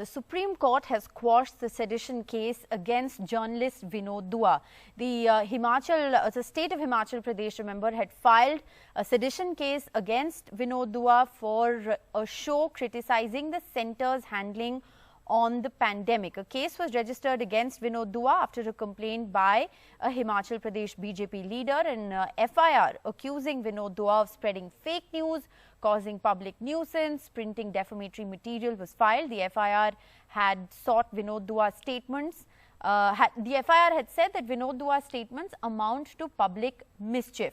The Supreme Court has quashed the sedition case against journalist Vinod Dua. The state of Himachal Pradesh, remember, had filed a sedition case against Vinod Dua for a show criticizing the centre's handling on the pandemic. A case was registered against Vinod Dua after a complaint by a Himachal Pradesh BJP leader, and FIR accusing Vinod Dua of spreading fake news, causing public nuisance, printing defamatory material was filed. The FIR had sought Vinod Dua's statements. The FIR had said that Vinod Dua's statements amount to public mischief.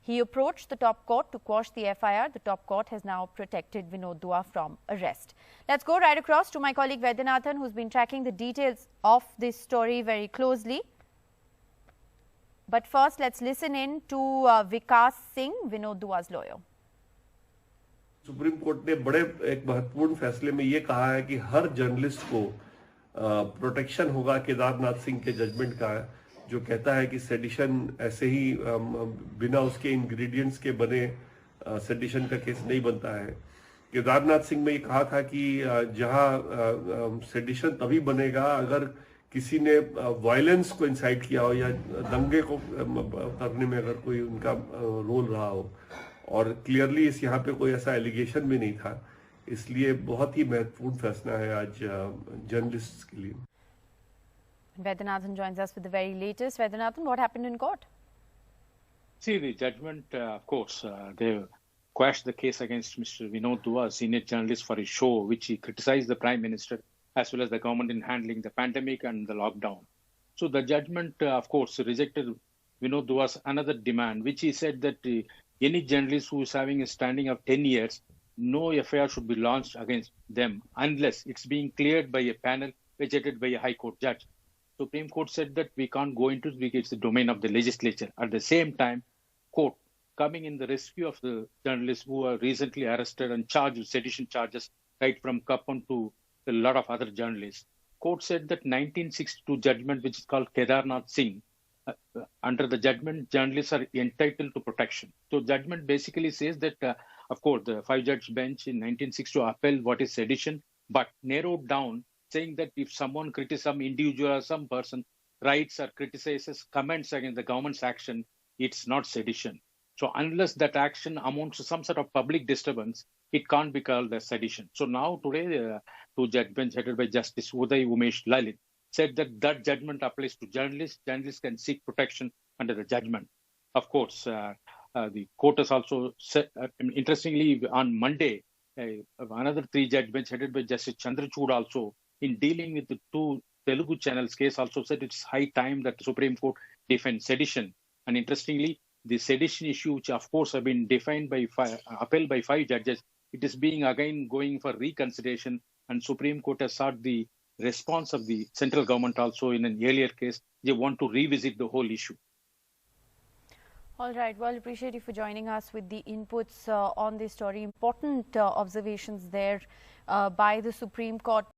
He approached the top court to quash the FIR. The top court has now protected Vinod Dua from arrest. Let's go right across to my colleague Vaidyanathan, who's been tracking the details of this story very closely. But first, let's listen in to Vikas Singh, Vinod Dua's lawyer. Supreme court ने बड़े एक महत्वपूर्ण फैसले में ये कहा है कि हर जर्नलिस्ट को प्रोटेक्शन होगा केदारनाथ सिंह के जजमेंट का, जो कहता है कि सेडिशन ऐसे ही बिना उसके इंग्रेडिएंट्स के बने सेडिशन का केस नहीं बनता है। केदारनाथ सिंह में ये कहा था कि जहां सेडिशन तभी बनेगा अगर किसी ने वायलेंस को इंसाइट किया हो या दंगे को करने में अगर कोई उनका रोल रहा हो, और क्लियरली इस यहाँ पे कोई ऐसा एलिगेशन भी नहीं था। इसलिए बहुत ही महत्वपूर्ण फैसला है आज जर्नलिस्ट्स के लिए। Vaidyanathan joins us with the very latest. Vaidyanathan, what happened in court? See, the judgment, of course, they quashed the case against Mr. Vinod Dua, a senior journalist, for his show, which he criticized the Prime Minister as well as the government in handling the pandemic and the lockdown. So the judgment, of course, rejected Vinod Dua's another demand, which he said that any journalist who is having a standing of 10 years, no FIR should be launched against them unless it's being cleared by a panel vegeted by a High Court judge. Supreme Court said that we can't go into it because it's the domain of the legislature. At the same time, court coming in the rescue of the journalists who were recently arrested and charged with sedition charges, right from Kapan to a lot of other journalists. Court said that 1962 judgment, which is called Kedarnath Singh, under the judgment, journalists are entitled to protection. So judgment basically says that, of course, the 5-judge bench in 1962 upheld what is sedition, but narrowed down, saying that if someone criticizes some individual or some person, writes or criticizes comments against the government's action, it's not sedition. So unless that action amounts to some sort of public disturbance, it can't be called as sedition. So now today, the 2-judge bench headed by Justice Uday Umesh Lalit said that that judgment applies to journalists. Journalists can seek protection under the judgment. Of course, the court has also said, interestingly, on Monday, another 3-judge bench headed by Justice Chandrachud also, in dealing with the 2 Telugu channels case, also said it's high time that the Supreme Court defend sedition. And interestingly, the sedition issue, which of course have been defined by upheld by 5 judges, it is being again going for reconsideration, and Supreme Court has sought the response of the central government also in an earlier case. They want to revisit the whole issue. All right. Well, appreciate you for joining us with the inputs on this story. Important observations there by the Supreme Court.